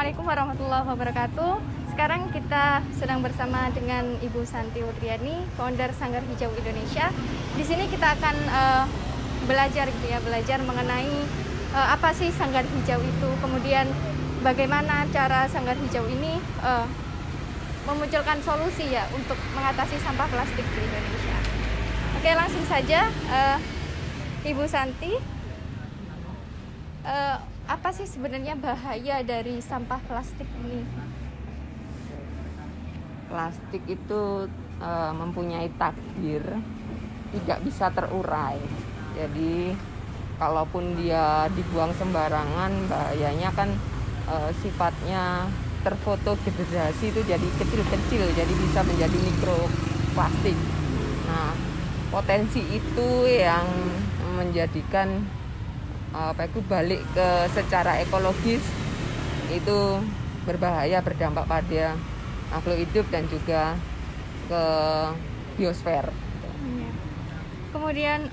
Assalamualaikum warahmatullahi wabarakatuh. Sekarang kita sedang bersama dengan Ibu Santi Wudriani, founder Sanggar Hijau Indonesia. Di sini kita akan belajar mengenai apa sih Sanggar Hijau itu, kemudian bagaimana cara Sanggar Hijau ini memunculkan solusi ya untuk mengatasi sampah plastik di Indonesia. Oke, langsung saja Ibu Santi. Apa sih sebenarnya bahaya dari sampah plastik ini? Plastik itu mempunyai takdir tidak bisa terurai. Jadi kalaupun dia dibuang sembarangan, bahayanya kan sifatnya terfotodegrasi, itu jadi kecil-kecil, jadi bisa menjadi mikroplastik. Nah, potensi itu yang menjadikan balik ke secara ekologis itu berbahaya, berdampak pada makhluk hidup dan juga ke biosfer. Kemudian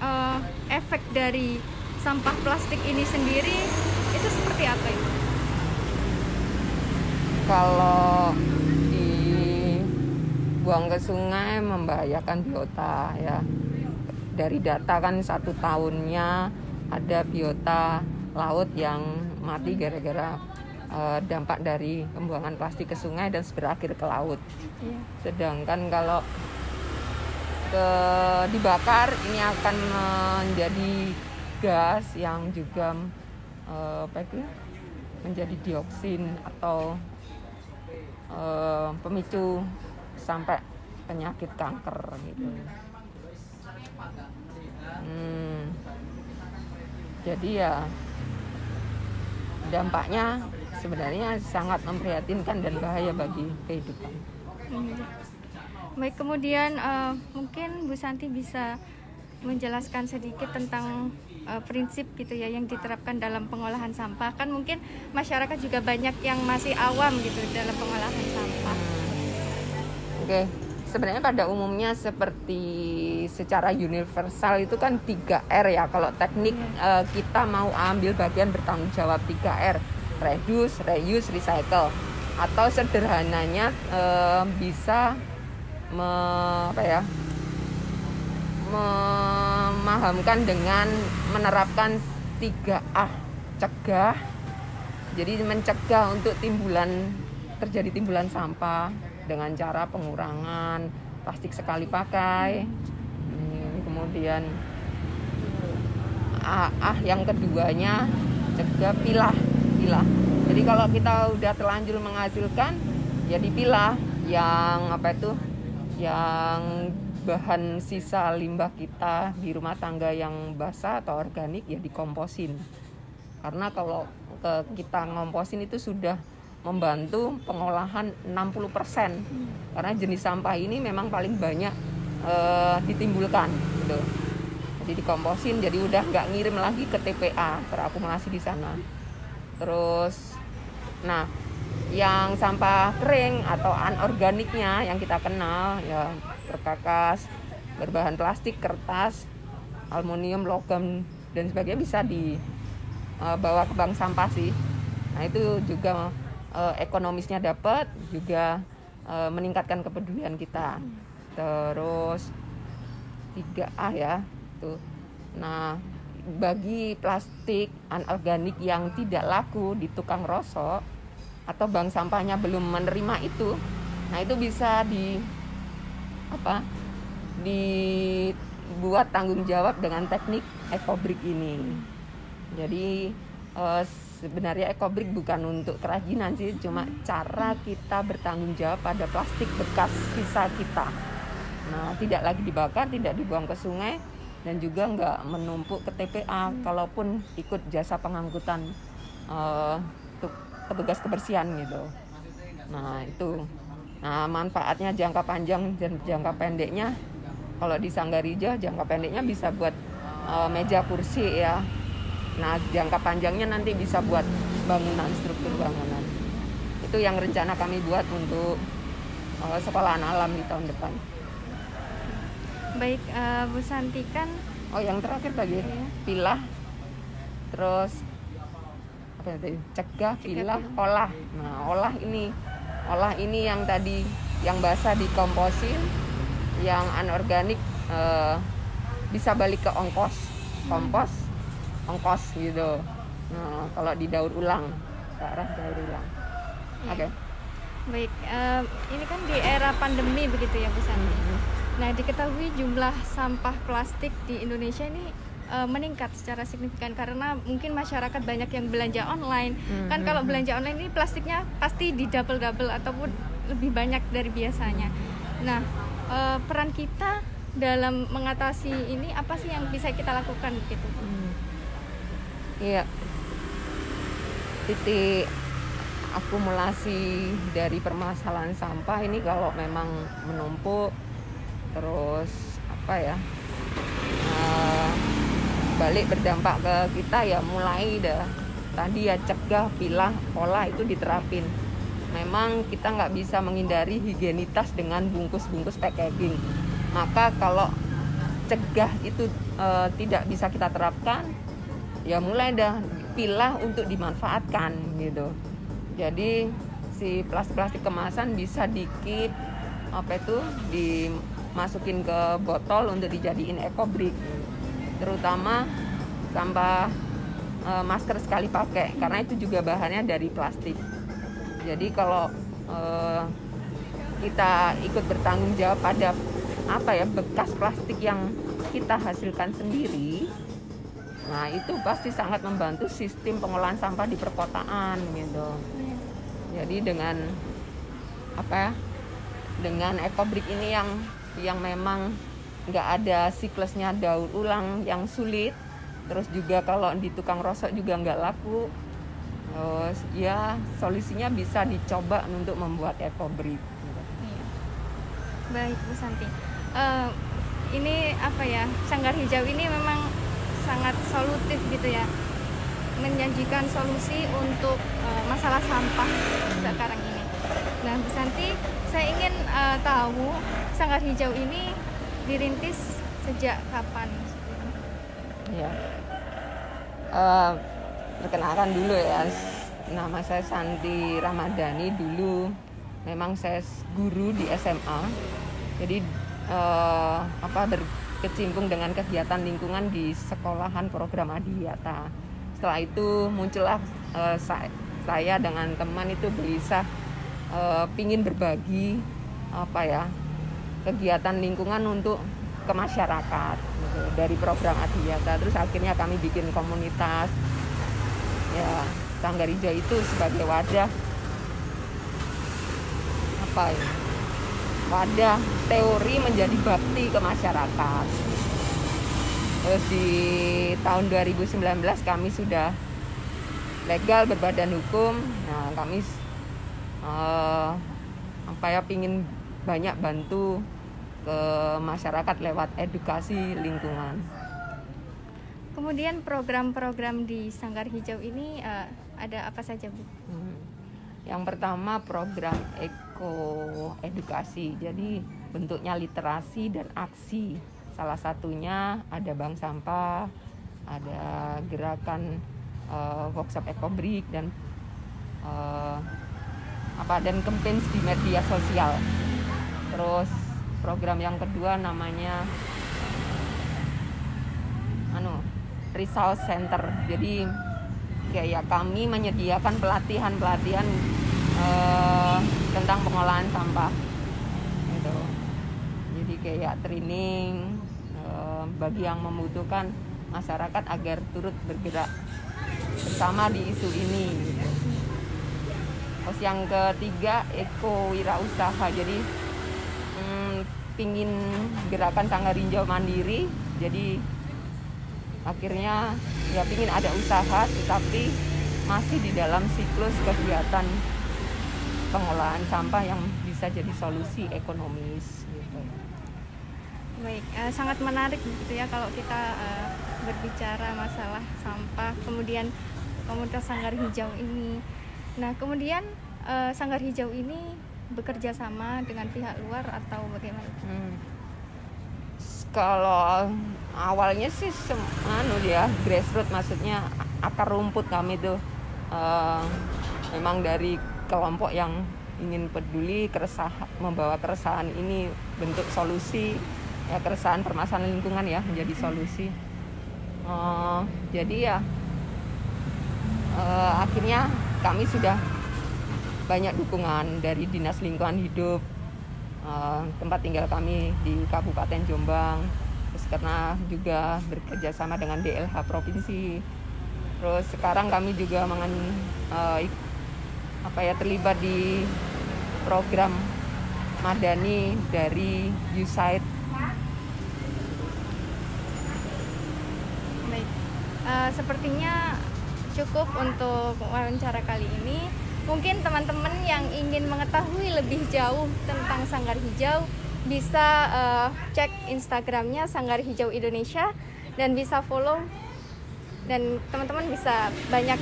efek dari sampah plastik ini sendiri itu seperti apa itu? Kalau dibuang ke sungai membahayakan biota ya. Dari data kan 1 tahunnya ada biota laut yang mati gara-gara dampak dari pembuangan plastik ke sungai dan berakhir ke laut. Sedangkan kalau dibakar ini akan menjadi gas yang juga menjadi dioksin atau pemicu sampai penyakit kanker gitu. Jadi ya dampaknya sebenarnya sangat memprihatinkan dan bahaya bagi kehidupan. Baik, kemudian mungkin Bu Santi bisa menjelaskan sedikit tentang prinsip gitu ya yang diterapkan dalam pengolahan sampah. Kan mungkin masyarakat juga banyak yang masih awam gitu dalam pengolahan sampah. Oke. Sebenarnya pada umumnya seperti secara universal itu kan 3R ya. Kalau teknik kita mau ambil bagian bertanggung jawab 3R, reduce, reuse, recycle. Atau sederhananya bisa memahamkan dengan menerapkan 3A, cegah. Jadi mencegah untuk terjadi timbulan sampah dengan cara pengurangan plastik sekali pakai. Kemudian yang keduanya cegah, pilah. Jadi kalau kita udah terlanjur menghasilkan ya dipilah, yang yang bahan sisa limbah kita di rumah tangga yang basah atau organik ya dikomposin. Karena kalau kita ngomposin itu sudah membantu pengolahan 60%. Karena jenis sampah ini memang paling banyak ditimbulkan gitu. Jadi dikomposin, jadi udah nggak ngirim lagi ke TPA, terakumulasi di sana. Terus nah, yang sampah kering atau anorganiknya yang kita kenal ya perkakas, berbahan plastik, kertas, aluminium, logam dan sebagainya bisa dibawa ke bank sampah sih. Nah, itu juga ekonomisnya dapat, juga meningkatkan kepedulian kita. Terus 3A ya tuh. Nah, bagi plastik anorganik yang tidak laku di tukang rosok atau bank sampahnya belum menerima itu, nah itu bisa dibuat tanggung jawab dengan teknik ekobrik ini. Jadi sebenarnya ekobrik bukan untuk kerajinan sih, cuma cara kita bertanggung jawab pada plastik bekas sisa kita. Nah, tidak lagi dibakar, tidak dibuang ke sungai, dan juga nggak menumpuk ke TPA kalaupun ikut jasa pengangkutan petugas kebersihan gitu. Nah, itu. Nah, manfaatnya jangka panjang dan jangka pendeknya, kalau di Sanggar Hijau jangka pendeknya bisa buat meja kursi ya. Nah, jangka panjangnya nanti bisa buat bangunan, struktur bangunan. Itu yang rencana kami buat untuk sekolahan alam di tahun depan. Baik, Bu Santi kan. Oh, yang terakhir tadi pilah, terus apa tadi? Cegah, pilah, olah. Nah, olah ini yang tadi yang basah dikomposin, yang anorganik bisa balik ke kompos, ongkos gitu. Nah, kalau didaur ulang, ke arah daur ulang. Oke. Baik, ini kan di era pandemi begitu ya Bu Santi. Nah, diketahui jumlah sampah plastik di Indonesia ini meningkat secara signifikan karena mungkin masyarakat banyak yang belanja online. Kan kalau belanja online ini plastiknya pasti di double ataupun lebih banyak dari biasanya. Nah, peran kita dalam mengatasi ini apa sih yang bisa kita lakukan gitu? Iya. Titik akumulasi dari permasalahan sampah ini kalau memang menumpuk terus balik berdampak ke kita ya mulai tadi ya cegah, pilah, olah itu diterapin. Memang kita nggak bisa menghindari higienitas dengan bungkus-bungkus packaging. Maka kalau cegah itu tidak bisa kita terapkan, ya mulai pilah untuk dimanfaatkan gitu. Jadi si plastik kemasan bisa dikit dimasukin ke botol untuk dijadiin ecobrick. Terutama sampah masker sekali pakai karena itu juga bahannya dari plastik. Jadi kalau kita ikut bertanggung jawab pada bekas plastik yang kita hasilkan sendiri, nah itu pasti sangat membantu sistem pengolahan sampah di perkotaan gitu. Jadi dengan dengan ecobrick ini yang memang nggak ada siklusnya daur ulang yang sulit, terus juga kalau di tukang rosok juga nggak laku, terus ya solusinya bisa dicoba untuk membuat ecobrick. Baik Bu Santi, ini Sanggar Hijau ini memang sangat solutif gitu ya, menyajikan solusi untuk masalah sampah sekarang ini. Nah Bu Santi, saya ingin tahu Sanggar Hijau ini dirintis sejak kapan? Ya, perkenalkan dulu ya, nama saya Santi Ramadhani. Dulu memang saya guru di SMA, jadi berkecimpung dengan kegiatan lingkungan di sekolahan program Adiwiyata. Setelah itu muncullah saya dengan teman itu gelisah pingin berbagi kegiatan lingkungan untuk ke masyarakat gitu, dari program Adiwiyata. Terus akhirnya kami bikin komunitas ya, Sanggar Hijau itu sebagai wadah wadah teori menjadi bakti ke masyarakat. Terus di tahun 2019 kami sudah legal berbadan hukum. Nah, kami pingin banyak bantu ke masyarakat lewat edukasi lingkungan. Kemudian program-program di Sanggar Hijau ini ada apa saja Bu? Yang pertama program edukasi, jadi bentuknya literasi dan aksi. Salah satunya ada bank sampah, ada gerakan workshop ecobrick dan dan campaign di media sosial. Terus program yang kedua namanya Resource Center. Jadi kayak kami menyediakan pelatihan tentang pengolahan sampah gitu. Jadi kayak training bagi yang membutuhkan masyarakat agar turut bergerak bersama di isu ini gitu. Terus yang ketiga wirausaha. Jadi pingin gerakan Sanggar Hijau mandiri, jadi akhirnya ya pingin ada usaha tetapi masih di dalam siklus kegiatan pengolahan sampah yang bisa jadi solusi ekonomis gitu. Baik, sangat menarik gitu ya kalau kita berbicara masalah sampah, kemudian komunitas Sanggar Hijau ini. Nah, kemudian Sanggar Hijau ini bekerja sama dengan pihak luar atau bagaimana? Kalau awalnya sih grassroots, maksudnya akar rumput kami tuh memang dari kelompok yang ingin peduli membawa keresahan ini bentuk solusi, ya, keresahan permasalahan lingkungan ya menjadi solusi. Jadi ya akhirnya kami sudah banyak dukungan dari Dinas Lingkungan Hidup, tempat tinggal kami di Kabupaten Jombang, terus karena juga bekerja sama dengan DLH Provinsi. Terus sekarang kami juga terlibat di program Madani dari USAID. Baik, sepertinya cukup untuk wawancara kali ini. Mungkin teman-teman yang ingin mengetahui lebih jauh tentang Sanggar Hijau bisa cek Instagramnya Sanggar Hijau Indonesia dan bisa follow, dan teman-teman bisa banyak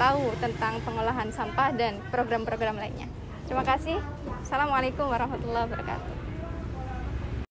tahu tentang pengolahan sampah dan program-program lainnya. Terima kasih. Assalamualaikum warahmatullahi wabarakatuh.